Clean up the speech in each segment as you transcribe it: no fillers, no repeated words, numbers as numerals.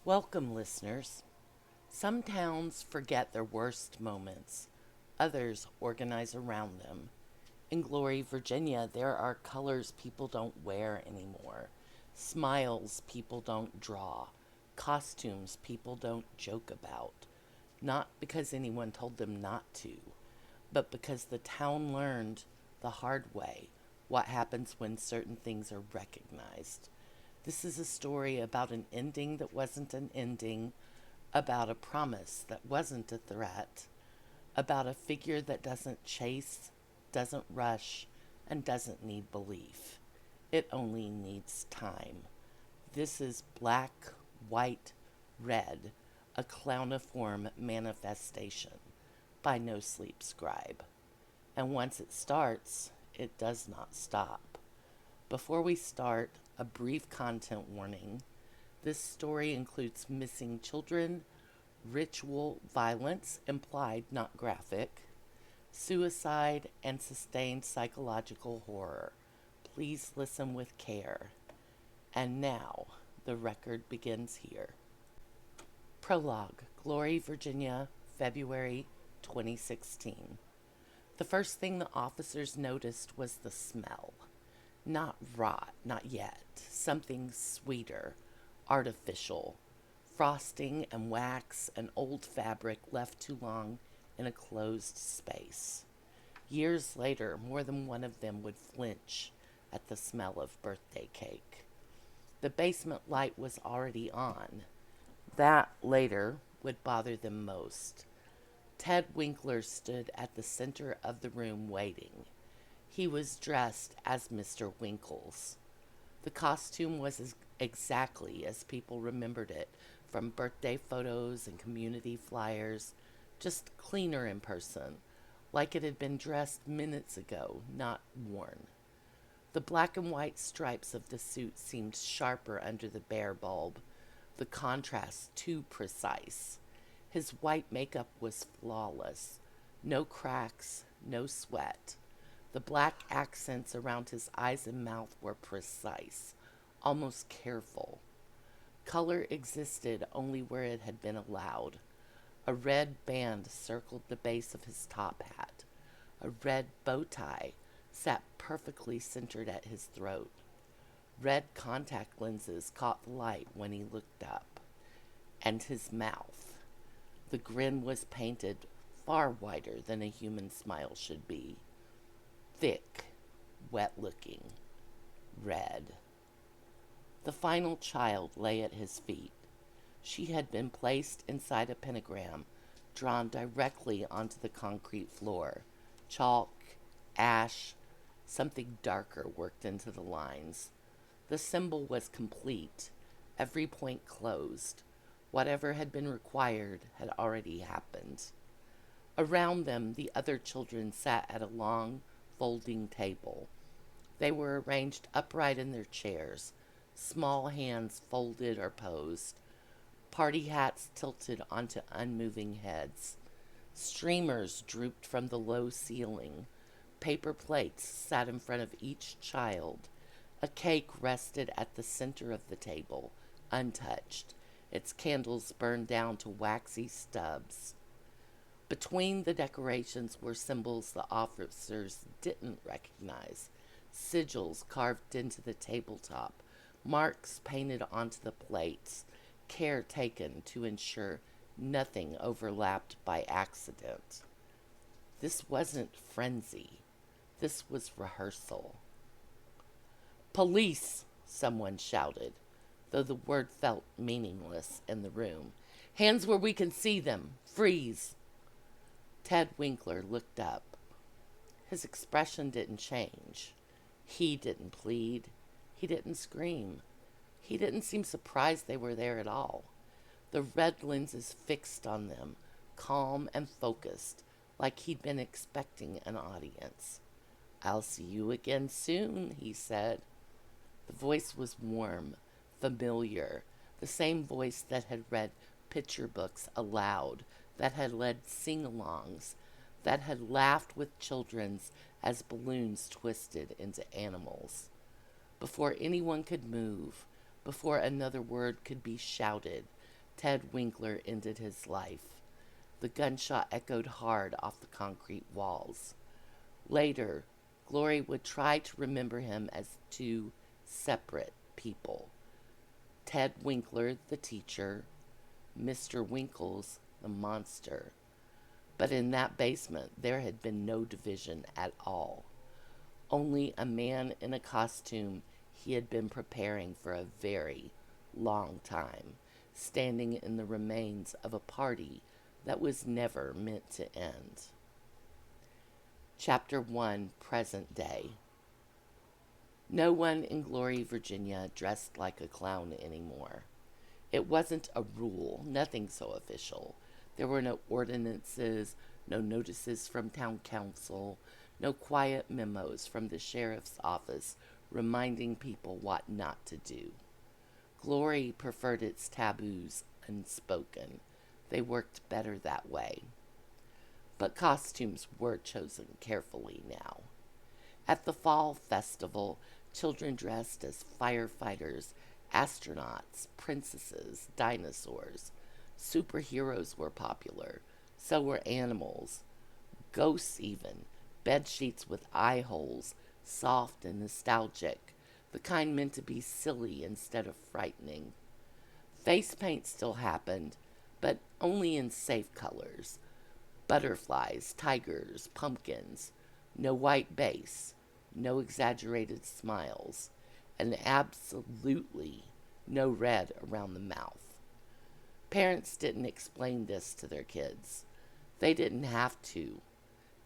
Welcome, listeners. Some towns forget their worst moments, others organize around them. In Glory, Virginia, there are colors people don't wear anymore, smiles people don't draw, costumes people don't joke about. Not because anyone told them not to, but because the town learned the hard way what happens when certain things are recognized. This is a story about an ending that wasn't an ending, about a promise that wasn't a threat, about a figure that doesn't chase, doesn't rush, and doesn't need belief. It only needs time. This is Black, White, Red, a Clowniform manifestation by NoSleepScribe. And once it starts, it does not stop. Before we start, a brief content warning. This story includes missing children, ritual violence, implied, not graphic, suicide, and sustained psychological horror. Please listen with care. And now, the record begins here. Prologue, Glory, Virginia, February 2016. The first thing the officers noticed was the smell. Not rot, not yet. Something sweeter, artificial. Frosting and wax and old fabric left too long in a closed space. Years later, more than one of them would flinch at the smell of birthday cake. The basement light was already on. That, later, would bother them most. Ted Winkler stood at the center of the room waiting. He was dressed as Mr. Winkles. The costume was exactly as people remembered it from birthday photos and community flyers, just cleaner in person, like it had been dressed minutes ago, not worn. The black and white stripes of the suit seemed sharper under the bare bulb, the contrast too precise. His white makeup was flawless. No cracks, no sweat. The black accents around his eyes and mouth were precise, almost careful. Color existed only where it had been allowed. A red band circled the base of his top hat. A red bow tie sat perfectly centered at his throat. Red contact lenses caught the light when he looked up. And his mouth. The grin was painted far wider than a human smile should be. Thick, wet-looking, red. The final child lay at his feet. She had been placed inside a pentagram drawn directly onto the concrete floor. Chalk, ash, something darker worked into the lines. The symbol was complete, every point closed. Whatever had been required had already happened. Around them, the other children sat at a long, folding table. They were arranged upright in their chairs, small hands folded or posed, party hats tilted onto unmoving heads. Streamers drooped from the low ceiling. Paper plates sat in front of each child. A cake rested at the center of the table, untouched. Its candles burned down to waxy stubs. Between the decorations were symbols the officers didn't recognize, sigils carved into the tabletop, marks painted onto the plates, care taken to ensure nothing overlapped by accident. This wasn't frenzy. This was rehearsal. "Police!" someone shouted, though the word felt meaningless in the room. "Hands where we can see them! Freeze!" Ted Winkler looked up. His expression didn't change. He didn't plead. He didn't scream. He didn't seem surprised they were there at all. The red lenses fixed on them, calm and focused, like he'd been expecting an audience. "I'll see you again soon," he said. The voice was warm, familiar, the same voice that had read picture books aloud, that had led sing-alongs, that had laughed with children as balloons twisted into animals. Before anyone could move, before another word could be shouted, Ted Winkler ended his life. The gunshot echoed hard off the concrete walls. Later, Glory would try to remember him as two separate people. Ted Winkler, the teacher, Mr. Winkles, the monster. But in that basement, there had been no division at all. Only a man in a costume he had been preparing for a very long time, standing in the remains of a party that was never meant to end. Chapter 1, Present Day. No one in Glory, Virginia dressed like a clown anymore. It wasn't a rule, nothing so official. There were no ordinances, no notices from town council, no quiet memos from the sheriff's office reminding people what not to do. Glory preferred its taboos unspoken. They worked better that way. But costumes were chosen carefully now. At the fall festival, children dressed as firefighters, astronauts, princesses, dinosaurs. Superheroes were popular. So were animals. Ghosts even. Bed sheets with eye holes, soft and nostalgic. The kind meant to be silly instead of frightening. Face paint still happened, but only in safe colors. Butterflies, tigers, pumpkins. No white base. No exaggerated smiles. And absolutely no red around the mouth. Parents didn't explain this to their kids. They didn't have to.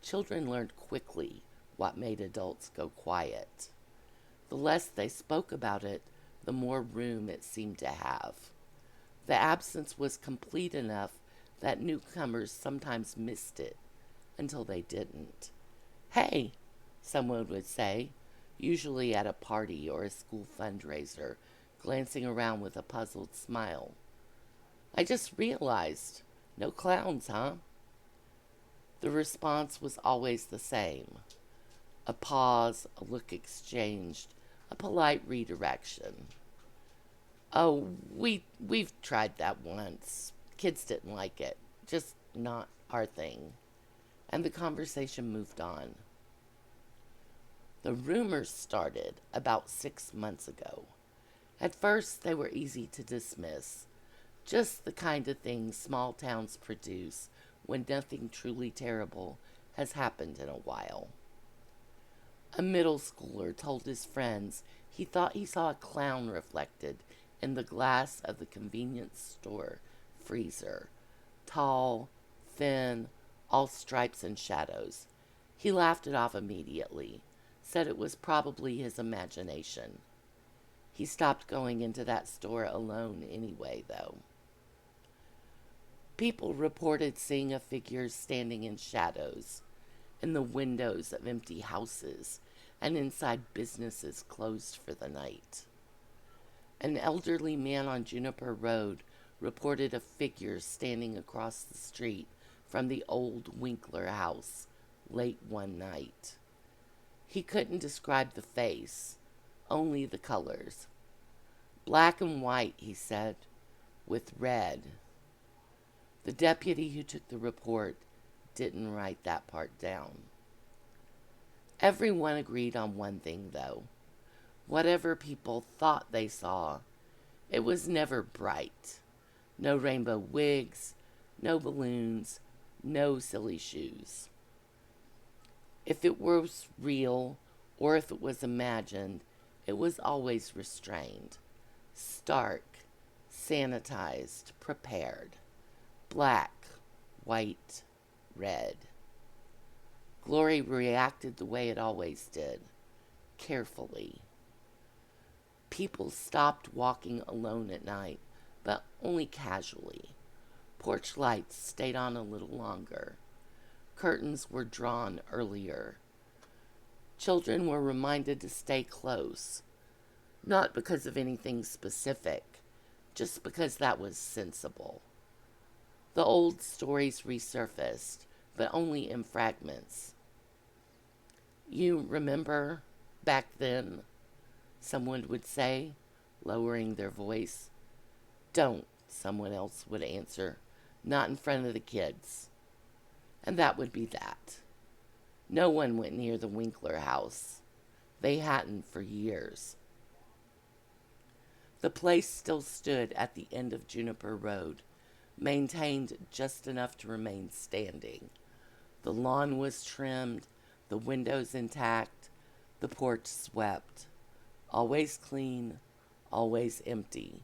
Children learned quickly what made adults go quiet. The less they spoke about it, the more room it seemed to have. The absence was complete enough that newcomers sometimes missed it until they didn't. "Hey," someone would say, usually at a party or a school fundraiser, glancing around with a puzzled smile. "I just realized, no clowns, huh?" The response was always the same. A pause, a look exchanged, a polite redirection. "Oh, we've tried that once. Kids didn't like it. Just not our thing." And the conversation moved on. The rumors started about 6 months ago. At first, they were easy to dismiss. Just the kind of thing small towns produce when nothing truly terrible has happened in a while. A middle schooler told his friends he thought he saw a clown reflected in the glass of the convenience store freezer. Tall, thin, all stripes and shadows. He laughed it off immediately, said it was probably his imagination. He stopped going into that store alone anyway, though. People reported seeing a figure standing in shadows, in the windows of empty houses, and inside businesses closed for the night. An elderly man on Juniper Road reported a figure standing across the street from the old Winkler house late one night. He couldn't describe the face, only the colors. "Black and white," he said, "with red." The deputy who took the report didn't write that part down. Everyone agreed on one thing, though. Whatever people thought they saw, it was never bright. No rainbow wigs, no balloons, no silly shoes. If it was real, or if it was imagined, it was always restrained. Stark, sanitized, prepared. Black, white, red. Glory reacted the way it always did, carefully. People stopped walking alone at night, but only casually. Porch lights stayed on a little longer. Curtains were drawn earlier. Children were reminded to stay close, not because of anything specific, just because that was sensible. The old stories resurfaced, but only in fragments. "You remember back then?" someone would say, lowering their voice. "Don't," someone else would answer. Not in front of the kids. And that would be that. No one went near the Winkler house. They hadn't for years. The place still stood at the end of Juniper Road, maintained just enough to remain standing. The lawn was trimmed, the windows intact, the porch swept. Always clean, always empty.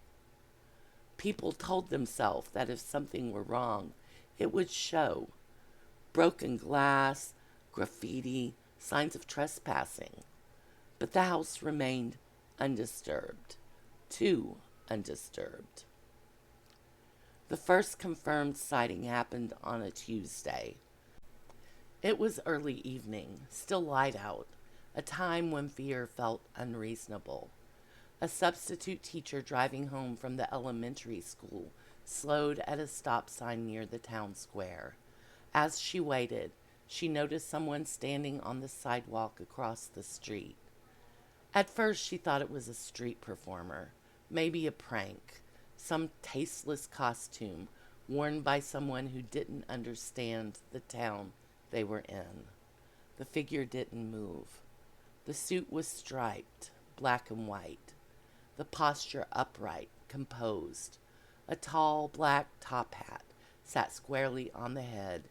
People told themselves that if something were wrong, it would show. Broken glass, graffiti, signs of trespassing. But the house remained undisturbed. Too undisturbed. The first confirmed sighting happened on a Tuesday. It was early evening, still light out, a time when fear felt unreasonable. A substitute teacher driving home from the elementary school slowed at a stop sign near the town square. As she waited, she noticed someone standing on the sidewalk across the street. At first, she thought it was a street performer, maybe a prank, some tasteless costume worn by someone who didn't understand the town they were in. The figure didn't move. The suit was striped, black and white. The posture upright, composed. A tall black top hat sat squarely on the head,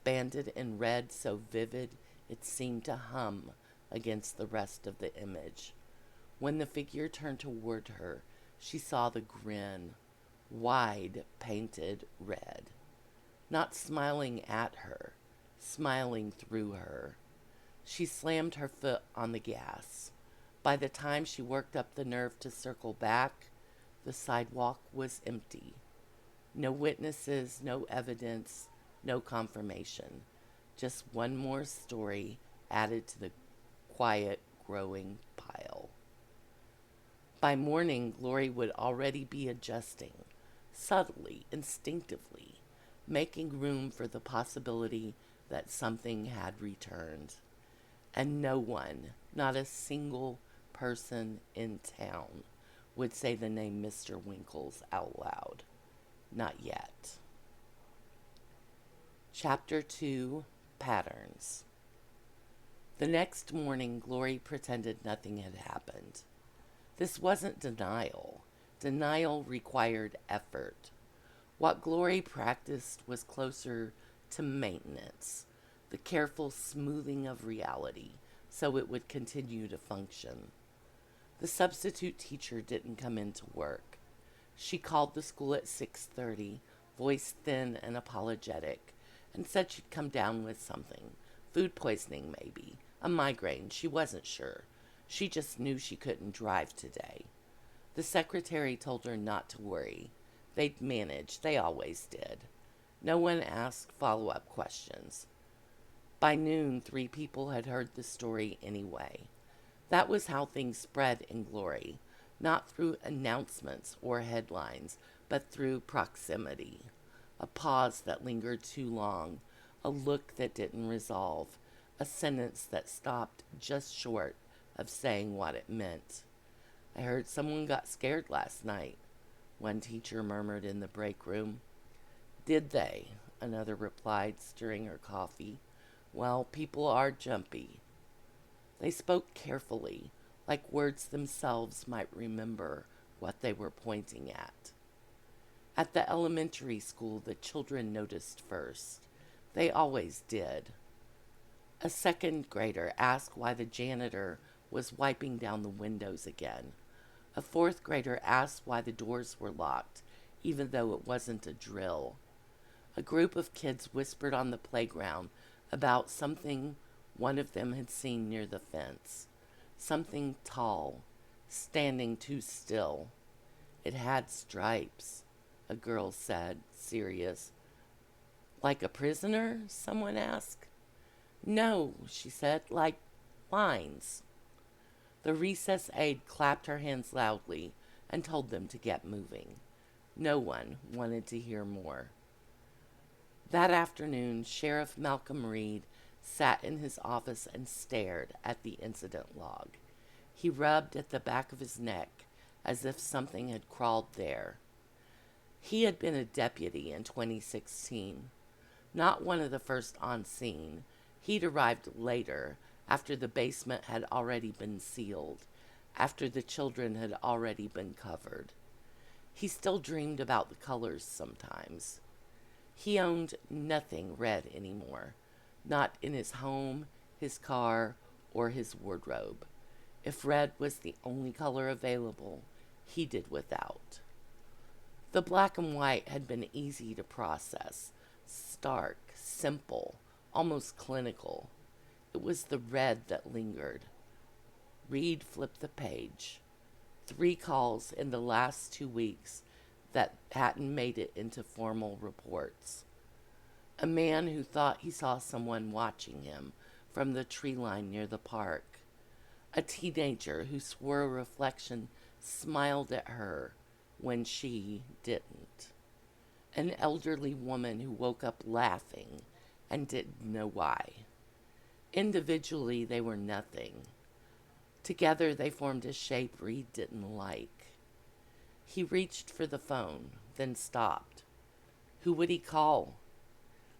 banded in red so vivid it seemed to hum against the rest of the image. When the figure turned toward her, she saw the grin, wide, painted red. Not smiling at her, smiling through her. She slammed her foot on the gas. By the time she worked up the nerve to circle back, the sidewalk was empty. No witnesses, no evidence, no confirmation. Just one more story added to the quiet, growing pile. By morning, Glory would already be adjusting, subtly, instinctively, making room for the possibility that something had returned. And no one, not a single person in town, would say the name Mr. Winkles out loud. Not yet. Chapter 2, Patterns. The next morning, Glory pretended nothing had happened. This wasn't denial. Denial required effort. What Glory practiced was closer to maintenance, the careful smoothing of reality, so it would continue to function. The substitute teacher didn't come into work. She called the school at 6:30, voice thin and apologetic, and said she'd come down with something. Food poisoning, maybe. A migraine, she wasn't sure. She just knew she couldn't drive today. The secretary told her not to worry. They'd manage, they always did. No one asked follow-up questions. By noon, 3 people had heard the story anyway. That was how things spread in Glory, not through announcements or headlines, but through proximity. A pause that lingered too long, a look that didn't resolve, a sentence that stopped just short of saying what it meant. I heard someone got scared last night, one teacher murmured in the break room. Did they? Another replied, stirring her coffee. Well, people are jumpy. They spoke carefully, like words themselves might remember what they were pointing at. At the elementary school, the children noticed first. They always did. A 2nd grader asked why the janitor was wiping down the windows again. A 4th grader asked why the doors were locked, even though it wasn't a drill. A group of kids whispered on the playground about something one of them had seen near the fence. Something tall, standing too still. It had stripes, a girl said, serious. Like a prisoner? Someone asked. No, she said, like lines. The recess aide clapped her hands loudly and told them to get moving. No one wanted to hear more. That afternoon, Sheriff Malcolm Reed sat in his office and stared at the incident log. He rubbed at the back of his neck as if something had crawled there. He had been a deputy in 2016, not one of the first on scene. He'd arrived later, after the basement had already been sealed, after the children had already been covered. He still dreamed about the colors sometimes. He owned nothing red anymore, not in his home, his car, or his wardrobe. If red was the only color available, he did without. The black and white had been easy to process, stark, simple, almost clinical. It was the red that lingered. Reed flipped the page. 3 calls in the last 2 weeks that hadn't made it into formal reports. A man who thought he saw someone watching him from the tree line near the park. A teenager who swore a reflection smiled at her when she didn't. An elderly woman who woke up laughing and didn't know why. Individually, they were nothing. Together, they formed a shape Reed didn't like. He reached for the phone, then stopped. Who would he call?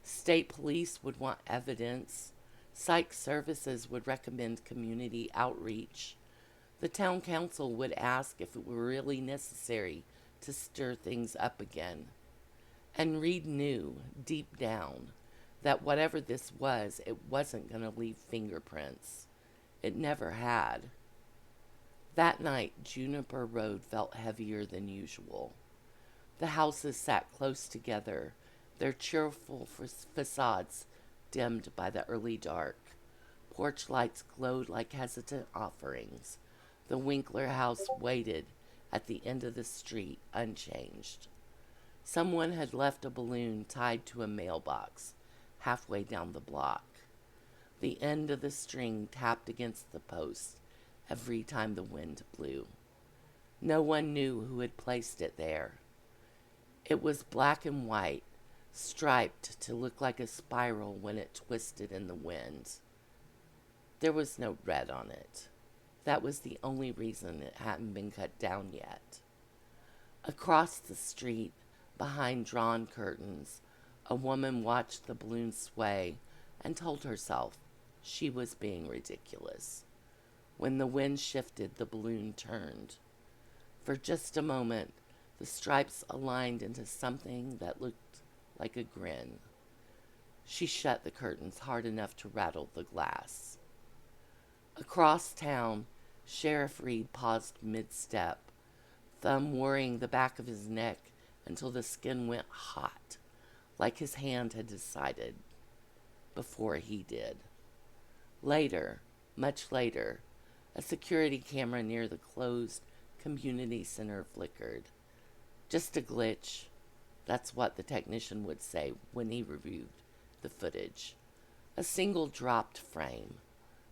State police would want evidence. Psych services would recommend community outreach. The town council would ask if it were really necessary to stir things up again. And Reed knew, deep down, that whatever this was, it wasn't going to leave fingerprints. It never had. That night, Juniper Road felt heavier than usual. The houses sat close together, their cheerful facades dimmed by the early dark. Porch lights glowed like hesitant offerings. The Winkler house waited at the end of the street, unchanged. Someone had left a balloon tied to a mailbox halfway down the block. The end of the string tapped against the post every time the wind blew. No one knew who had placed it there. It was black and white, striped to look like a spiral when it twisted in the wind. There was no red on it. That was the only reason it hadn't been cut down yet. Across the street, behind drawn curtains, a woman watched the balloon sway and told herself she was being ridiculous. When the wind shifted, the balloon turned. For just a moment, the stripes aligned into something that looked like a grin. She shut the curtains hard enough to rattle the glass. Across town, Sheriff Reed paused mid-step, thumb worrying the back of his neck until the skin went hot, like his hand had decided before he did. Later, much later, a security camera near the closed community center flickered. Just a glitch. That's what the technician would say when he reviewed the footage. A single dropped frame.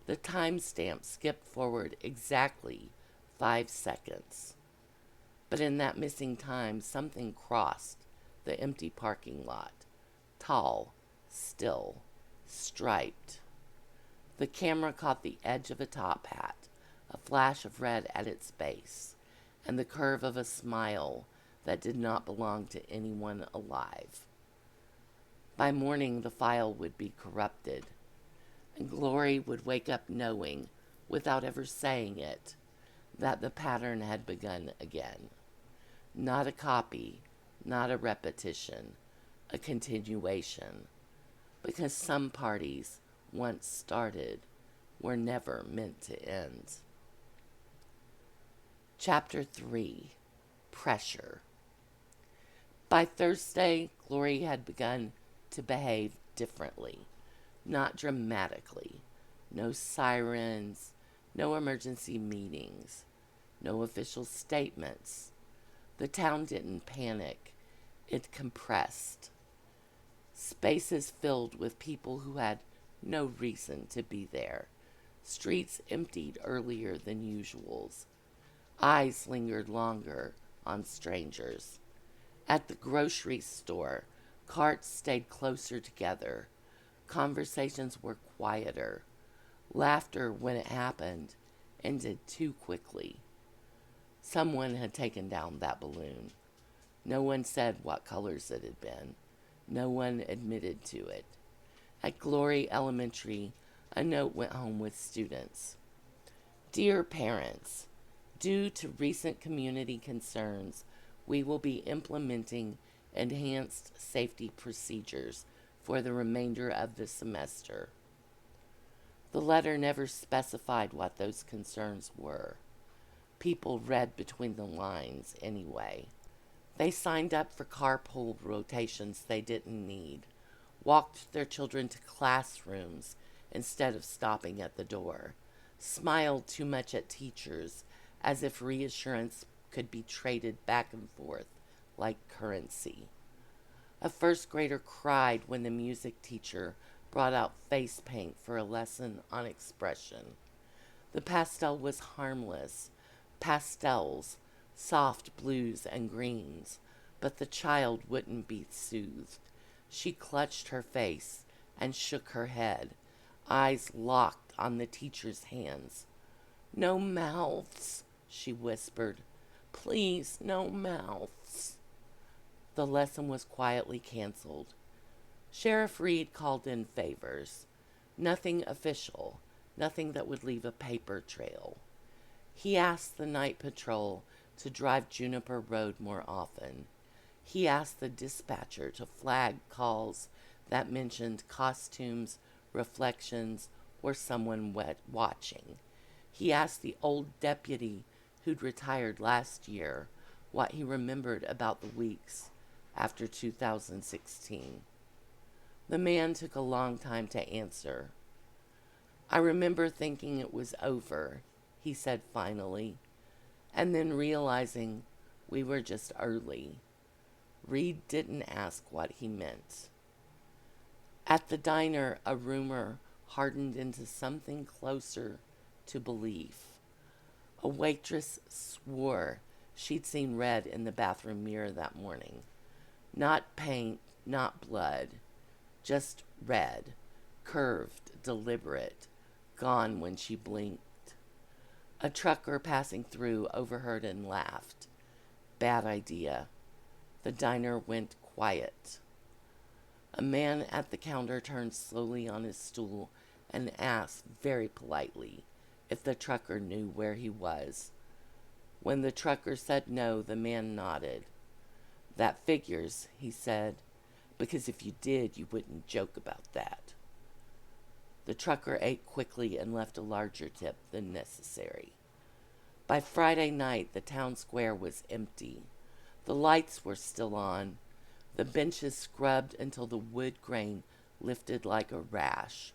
The timestamp skipped forward exactly 5 seconds. But in that missing time, something crossed the empty parking lot. Tall, still, striped. The camera caught the edge of a top hat, a flash of red at its base, and the curve of a smile that did not belong to anyone alive. By morning, the file would be corrupted, and Glory would wake up knowing, without ever saying it, that the pattern had begun again. Not a copy, not a repetition, a continuation, because some parties, once started, were never meant to end. Chapter 3, Pressure. By Thursday, Glory had begun to behave differently, not dramatically. No sirens, no emergency meetings, no official statements. The town didn't panic. It compressed. Spaces filled with people who had no reason to be there. Streets emptied earlier than usuals. Eyes lingered longer on strangers. At the grocery store, carts stayed closer together. Conversations were quieter. Laughter, when it happened, ended too quickly. Someone had taken down that balloon. No one said what colors it had been. No one admitted to it. At Glory Elementary, a note went home with students. Dear parents, due to recent community concerns, we will be implementing enhanced safety procedures for the remainder of the semester. The letter never specified what those concerns were. People read between the lines anyway. They signed up for carpool rotations they didn't need, walked their children to classrooms instead of stopping at the door, smiled too much at teachers as if reassurance could be traded back and forth like currency. A first grader cried when the music teacher brought out face paint for a lesson on expression. The pastel was harmless, pastels, soft blues and greens, but the child wouldn't be soothed. She clutched her face and shook her head, eyes locked on the teacher's hands. No mouths, she whispered. Please, no mouths. The lesson was quietly canceled. Sheriff Reed called in favors. Nothing official, nothing that would leave a paper trail. He asked the night patrol to drive Juniper Road more often. He asked the dispatcher to flag calls that mentioned costumes, reflections, or someone watching. He asked the old deputy who'd retired last year what he remembered about the weeks after 2016. The man took a long time to answer. I remember thinking it was over, he said finally, and then realizing we were just early. Reed didn't ask what he meant. At the diner, a rumor hardened into something closer to belief. A waitress swore she'd seen red in the bathroom mirror that morning. Not paint, not blood, just red, curved, deliberate, gone when she blinked. A trucker passing through overheard and laughed. Bad idea. The diner went quiet. A man at the counter turned slowly on his stool and asked very politely if the trucker knew where he was. When the trucker said no, the man nodded. That figures, he said, because if you did, you wouldn't joke about that. The trucker ate quickly and left a larger tip than necessary. By Friday night, the town square was empty. The lights were still on, the benches scrubbed until the wood grain lifted like a rash.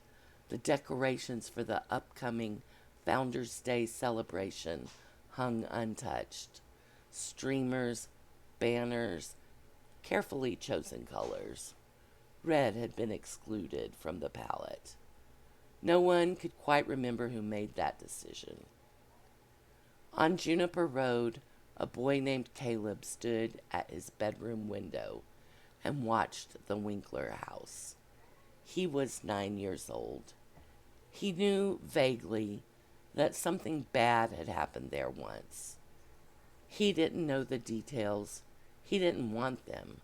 The decorations for the upcoming Founders' Day celebration hung untouched. Streamers, banners, carefully chosen colors. Red had been excluded from the palette. No one could quite remember who made that decision. On Juniper Road, a boy named Caleb stood at his bedroom window and watched the Winkler house. He was 9 years old. He knew vaguely that something bad had happened there once. He didn't know the details. He didn't want them.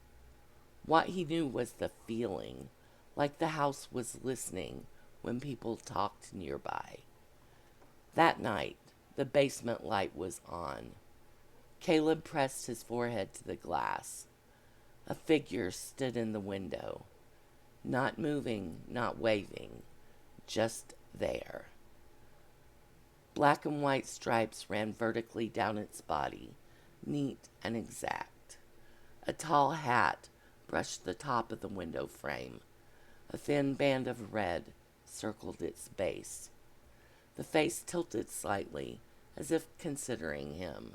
What he knew was the feeling, like the house was listening when people talked nearby. That night, the basement light was on. Caleb pressed his forehead to the glass. A figure stood in the window, not moving, not waving, just there. Black and white stripes ran vertically down its body, neat and exact. A tall hat brushed the top of the window frame. A thin band of red circled its base. The face tilted slightly, as if considering him,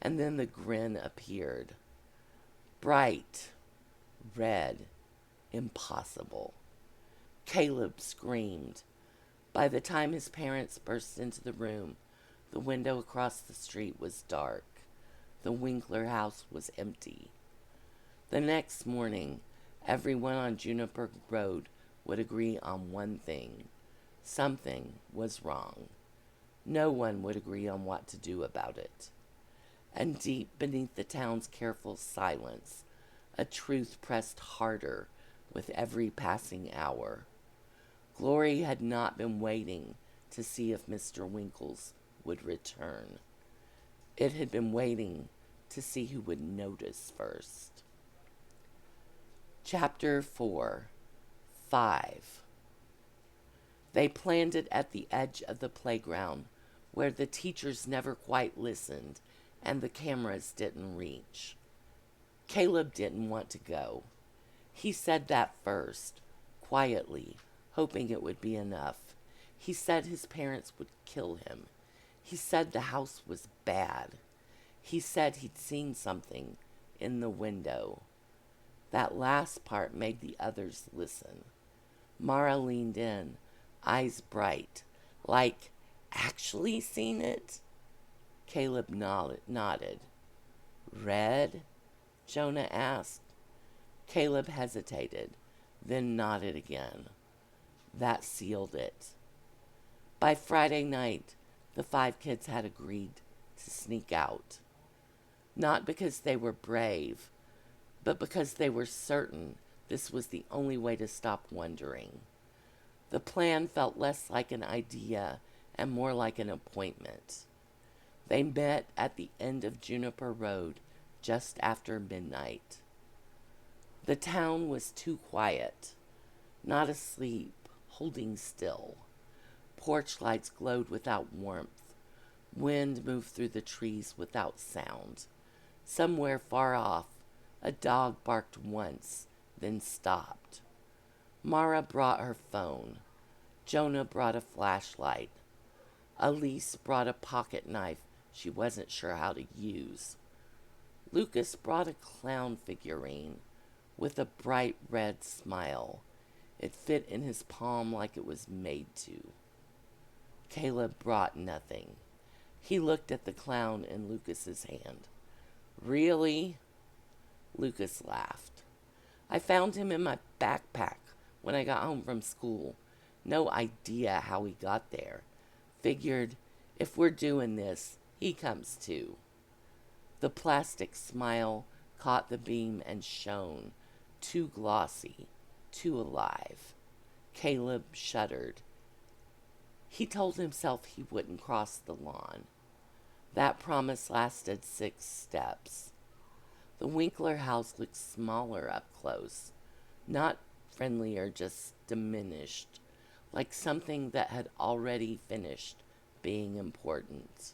and then the grin appeared. Bright, red, impossible. Caleb screamed. By the time his parents burst into the room, the window across the street was dark. The Winkler house was empty. The next morning, everyone on Juniper Road would agree on one thing. Something was wrong. No one would agree on what to do about it. And deep beneath the town's careful silence, a truth pressed harder with every passing hour. Glory had not been waiting to see if Mr. Winkles would return. It had been waiting to see who would notice first. Chapter 4. 5. They planned it at the edge of the playground, where the teachers never quite listened and the cameras didn't reach. Caleb didn't want to go. He said that first, quietly, hoping it would be enough. He said his parents would kill him. He said the house was bad. He said he'd seen something in the window. That last part made the others listen. Mara leaned in, eyes bright, like, actually seen it? Caleb nodded. Red? Jonah asked. Caleb hesitated, then nodded again. That sealed it. By Friday night, the 5 kids had agreed to sneak out. Not because they were brave, but because they were certain this was the only way to stop wondering. The plan felt less like an idea and more like an appointment. They met at the end of Juniper Road just after midnight. The town was too quiet, not asleep, holding still. Porch lights glowed without warmth. Wind moved through the trees without sound. Somewhere far off, a dog barked once, then stopped. Mara brought her phone. Jonah brought a flashlight. Elise brought a pocket knife she wasn't sure how to use. Lucas brought a clown figurine with a bright red smile. It fit in his palm like it was made to. Caleb brought nothing. He looked at the clown in Lucas's hand. Really? Lucas laughed. I found him in my backpack when I got home from school. No idea how he got there. Figured, if we're doing this, he comes too. The plastic smile caught the beam and shone, too glossy, too alive. Caleb shuddered. He told himself he wouldn't cross the lawn. That promise lasted 6 steps. The Winkler house looked smaller up close, not friendlier, just diminished, like something that had already finished being important.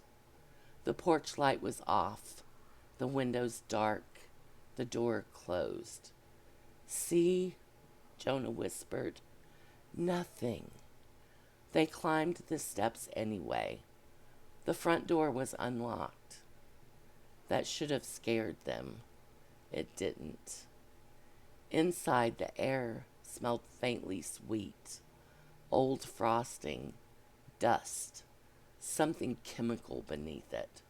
The porch light was off, the windows dark, the door closed. See? Jonah whispered. Nothing. They climbed the steps anyway. The front door was unlocked. That should have scared them. It didn't. Inside, the air smelled faintly sweet. Old frosting, dust, something chemical beneath it.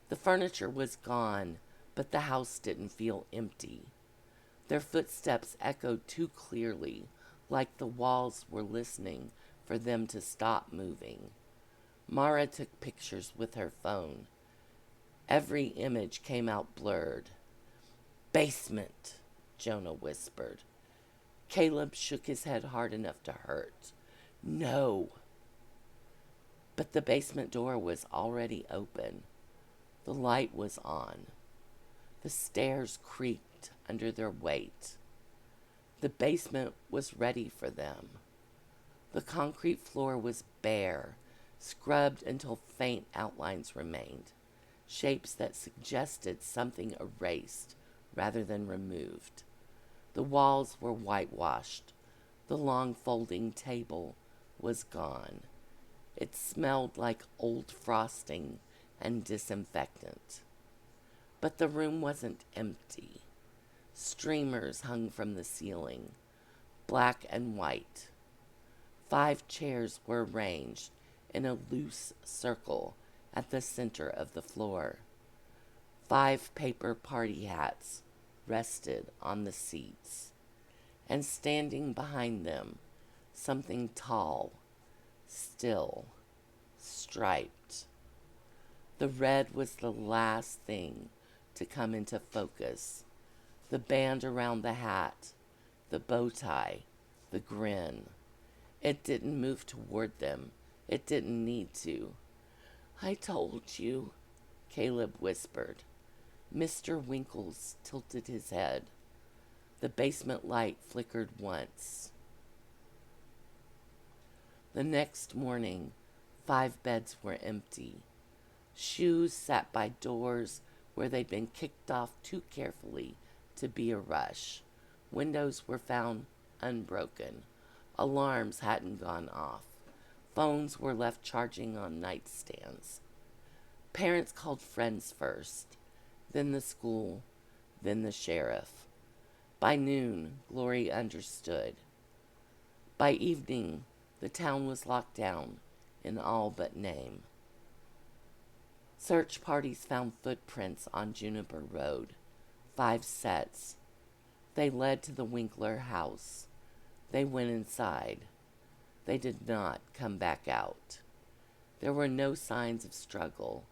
The furniture was gone, but the house didn't feel empty. Their footsteps echoed too clearly, like the walls were listening for them to stop moving. Mara took pictures with her phone. Every image came out blurred. Basement, Jonah whispered. Caleb shook his head hard enough to hurt. No. But the basement door was already open. The light was on. The stairs creaked under their weight. The basement was ready for them. The concrete floor was bare, scrubbed until faint outlines remained, shapes that suggested something erased rather than removed. The walls were whitewashed. The long folding table was gone. It smelled like old frosting and disinfectant. But the room wasn't empty. Streamers hung from the ceiling, black and white. 5 chairs were arranged in a loose circle at the center of the floor. 5 paper party hats rested on the seats. And standing behind them, something tall, still, striped. The red was the last thing to come into focus. The band around the hat, the bow tie, the grin. It didn't move toward them. It didn't need to. "I told you," Caleb whispered. Mr. Winkles tilted his head. The basement light flickered once. The next morning, 5 beds were empty. Shoes sat by doors where they'd been kicked off too carefully to be a rush. Windows were found unbroken. Alarms hadn't gone off. Phones were left charging on nightstands. Parents called friends first, then the school, then the sheriff. By noon, Glory understood. By evening, the town was locked down in all but name. Search parties found footprints on Juniper Road, 5 sets. They led to the Winkler house. They went inside. They did not come back out. There were no signs of struggle,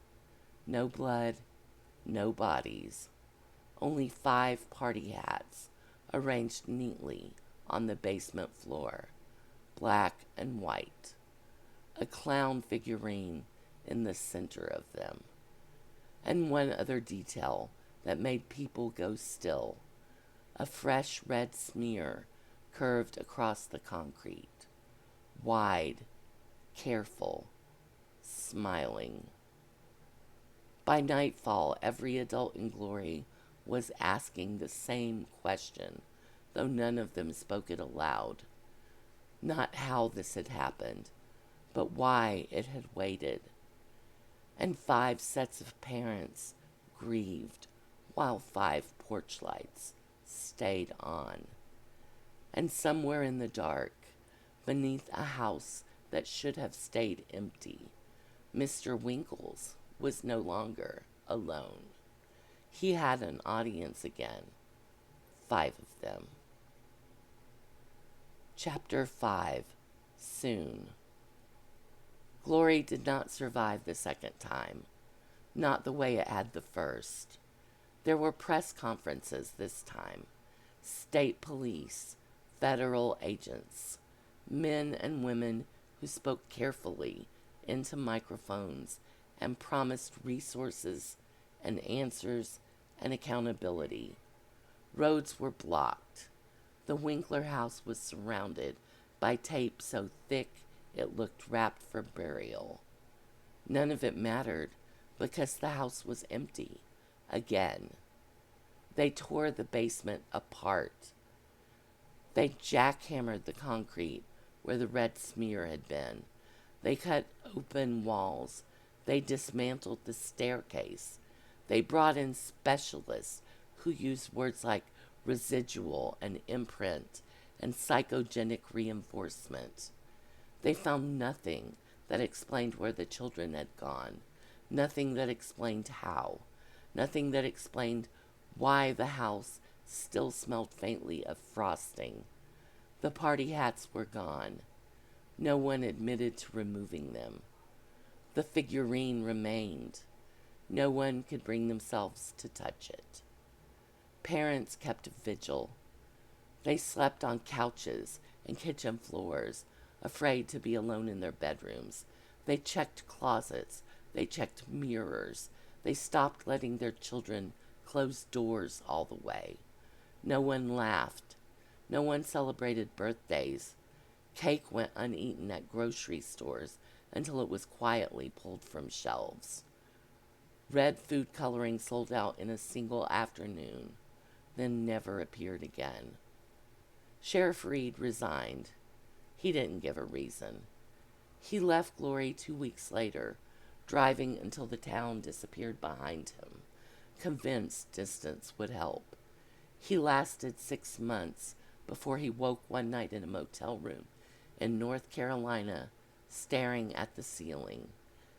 no blood, no bodies. Only 5 party hats arranged neatly on the basement floor, black and white. A clown figurine in the center of them. And one other detail that made people go still. A fresh red smear curved across the concrete. Wide, careful, smiling. By nightfall, every adult in Glory was asking the same question, though none of them spoke it aloud. Not how this had happened, but why it had waited. And 5 sets of parents grieved while 5 porch lights stayed on. And somewhere in the dark, beneath a house that should have stayed empty, Mr. Winkles was no longer alone. He had an audience again, 5 of them. Chapter 5, Soon. Glory did not survive the second time, not the way it had the first. There were press conferences this time, state police, federal agents, men and women who spoke carefully into microphones and promised resources and answers and accountability. Roads were blocked. The Winkler house was surrounded by tape so thick it looked wrapped for burial. None of it mattered because the house was empty again. They tore the basement apart. They jackhammered the concrete where the red smear had been. They cut open walls. They dismantled the staircase. They brought in specialists who used words like residual and imprint and psychogenic reinforcement. They found nothing that explained where the children had gone, nothing that explained how, nothing that explained why the house still smelled faintly of frosting. The party hats were gone. No one admitted to removing them. The figurine remained. No one could bring themselves to touch it. Parents kept vigil. They slept on couches and kitchen floors, afraid to be alone in their bedrooms. They checked closets. They checked mirrors. They stopped letting their children close doors all the way. No one laughed. No one celebrated birthdays. Cake went uneaten at grocery stores until it was quietly pulled from shelves. Red food coloring sold out in a single afternoon, then never appeared again. Sheriff Reed resigned. He didn't give a reason. He left Glory 2 weeks later, driving until the town disappeared behind him, convinced distance would help. He lasted 6 months before he woke one night in a motel room in North Carolina, staring at the ceiling.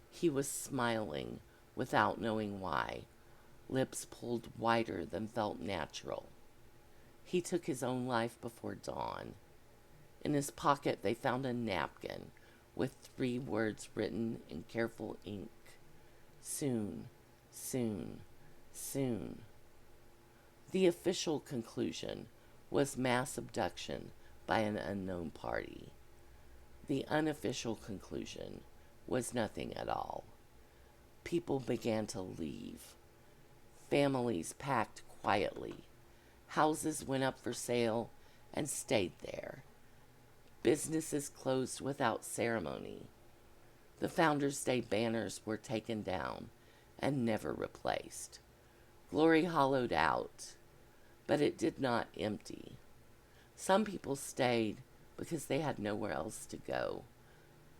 He was smiling without knowing why, lips pulled wider than felt natural. He took his own life before dawn. In his pocket they found a napkin with 3 words written in careful ink. Soon, soon, soon. The official conclusion was mass abduction by an unknown party. The unofficial conclusion was nothing at all. People began to leave. Families packed quietly. Houses went up for sale and stayed there. Businesses closed without ceremony. The Founders' Day banners were taken down and never replaced. Glory hollowed out, but it did not empty. Some people stayed because they had nowhere else to go.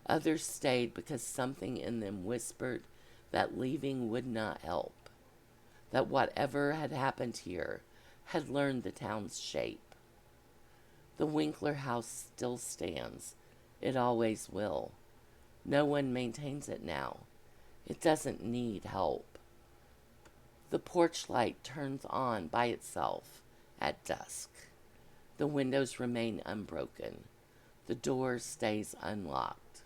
Others stayed because something in them whispered that leaving would not help, that whatever had happened here had learned the town's shape. The Winkler house still stands. It always will. No one maintains it now. It doesn't need help. The porch light turns on by itself at dusk. The windows remain unbroken. The door stays unlocked.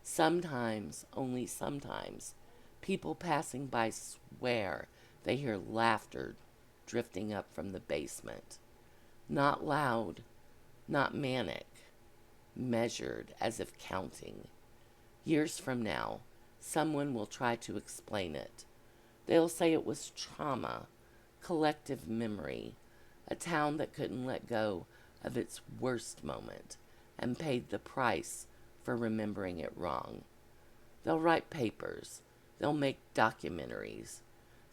Sometimes, only sometimes, people passing by swear they hear laughter drifting up from the basement. Not loud, not manic, measured as if counting. Years from now, someone will try to explain it. They'll say it was trauma, collective memory, a town that couldn't let go of its worst moment and paid the price for remembering it wrong. They'll write papers. They'll make documentaries.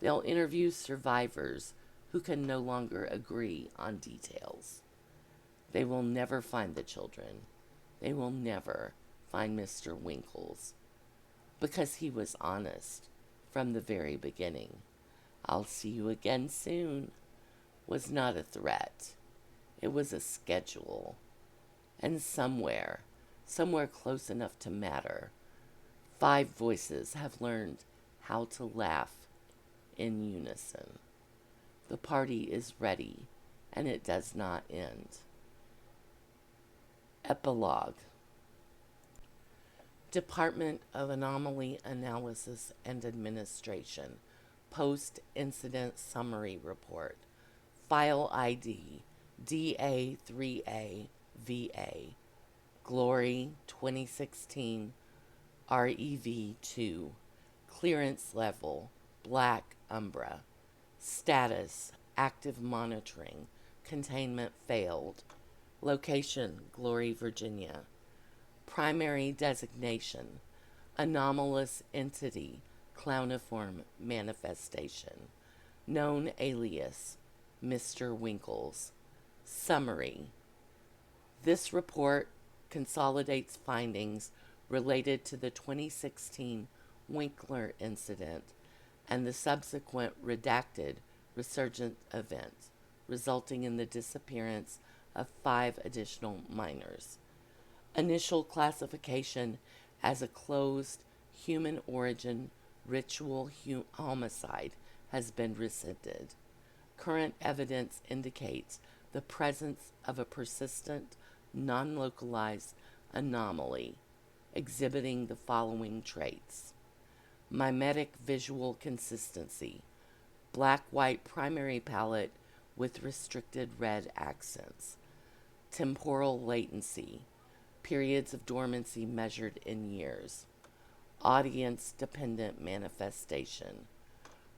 They'll interview survivors who can no longer agree on details. They will never find the children. They will never find Mr. Winkles, because he was honest from the very beginning. "I'll see you again soon" was not a threat. It was a schedule. And somewhere close enough to matter, 5 voices have learned how to laugh in unison. The party is ready, and it does not end. Epilogue. Department of Anomaly Analysis and Administration, Post-Incident Summary Report, File ID DA3AVA, Glory 2016, REV2, Clearance Level, Black Umbra, Status, Active Monitoring, Containment Failed, Location, Glory, Virginia, Primary Designation, Anomalous Entity, Clowniform Manifestation, Known Alias, Mr. Winkles. Summary. This report consolidates findings related to the 2016 Winkler incident and the subsequent redacted resurgent event, resulting in the disappearance of 5 additional minors. Initial classification as a closed human origin ritual homicide has been rescinded. Current evidence indicates the presence of a persistent, non-localized anomaly exhibiting the following traits: mimetic visual consistency, black-white primary palette with restricted red accents, temporal latency, periods of dormancy measured in years, audience-dependent manifestation,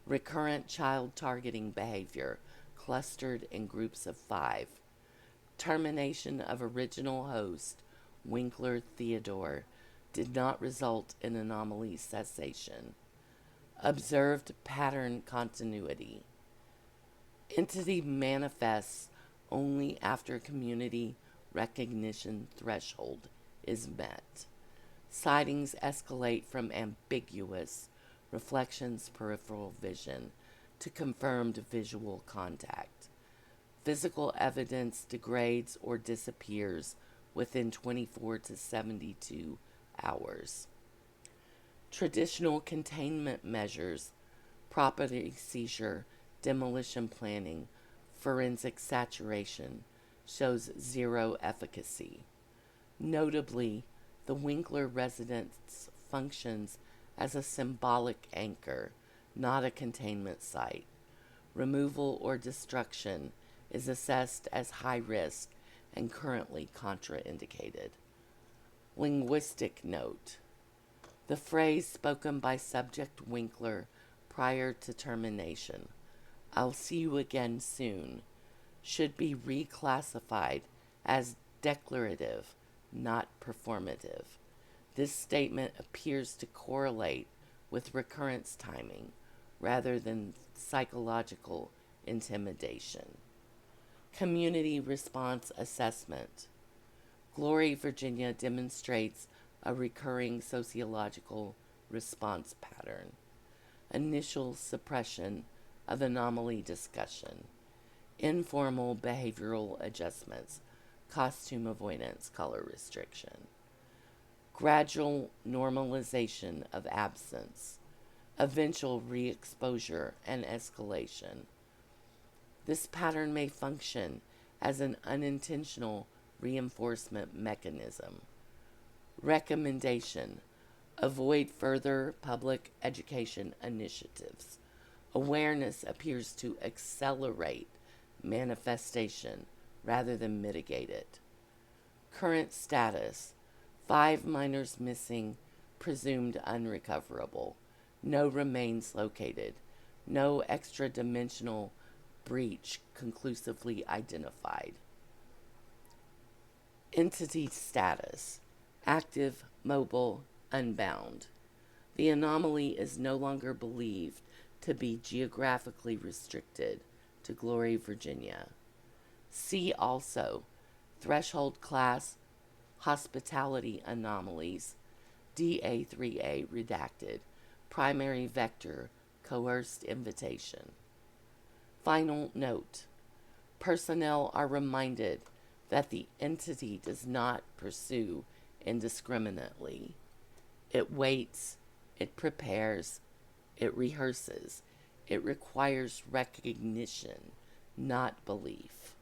recurrent child-targeting behavior clustered in groups of 5, termination of original host Winkler Theodore did not result in anomaly cessation, observed pattern continuity, entity manifests only after community recognition threshold is met. Sightings escalate from ambiguous reflections peripheral vision to confirmed visual contact. Physical evidence degrades or disappears within 24 to 72 hours. Traditional containment measures, property seizure, demolition planning, forensic saturation, shows 0 efficacy. Notably, the Winkler residence functions as a symbolic anchor, not a containment site. Removal or destruction is assessed as high risk and currently contraindicated. Linguistic note. The phrase spoken by subject Winkler prior to termination, "I'll see you again soon," should be reclassified as declarative, not performative. This statement appears to correlate with recurrence timing rather than psychological intimidation. Community response assessment. Glory, Virginia demonstrates a recurring sociological response pattern. Initial suppression of anomaly discussion. Informal behavioral adjustments. Costume avoidance, color restriction. Gradual normalization of absence. Eventual re-exposure and escalation. This pattern may function as an unintentional reinforcement mechanism. Recommendation: avoid further public education initiatives. Awareness appears to accelerate manifestation rather than mitigate it. Current status: 5 minors missing, presumed unrecoverable. No remains located. No extra-dimensional breach conclusively identified. Entity status: active, mobile, unbound. The anomaly is no longer believed to be geographically restricted to Glory, Virginia. See also threshold class hospitality anomalies, DA3A redacted, primary vector coerced invitation. Final note: personnel are reminded that the entity does not pursue indiscriminately. It waits, it prepares, it rehearses. It requires recognition, not belief.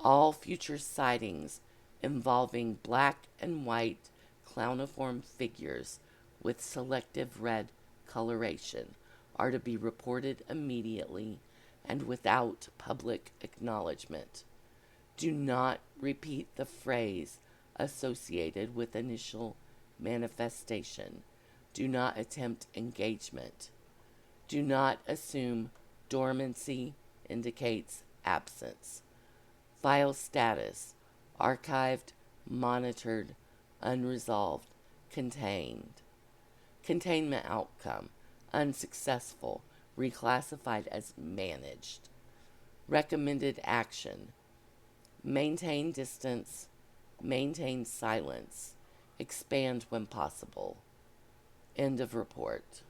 All future sightings involving black and white clowniform figures with selective red coloration are to be reported immediately and without public acknowledgement. Do not repeat the phrase associated with initial manifestation. Do not attempt engagement. Do not assume dormancy indicates absence. File status: archived, monitored, unresolved, contained. Containment outcome: unsuccessful, reclassified as managed. Recommended action: maintain distance, maintain silence, expand when possible. End of report.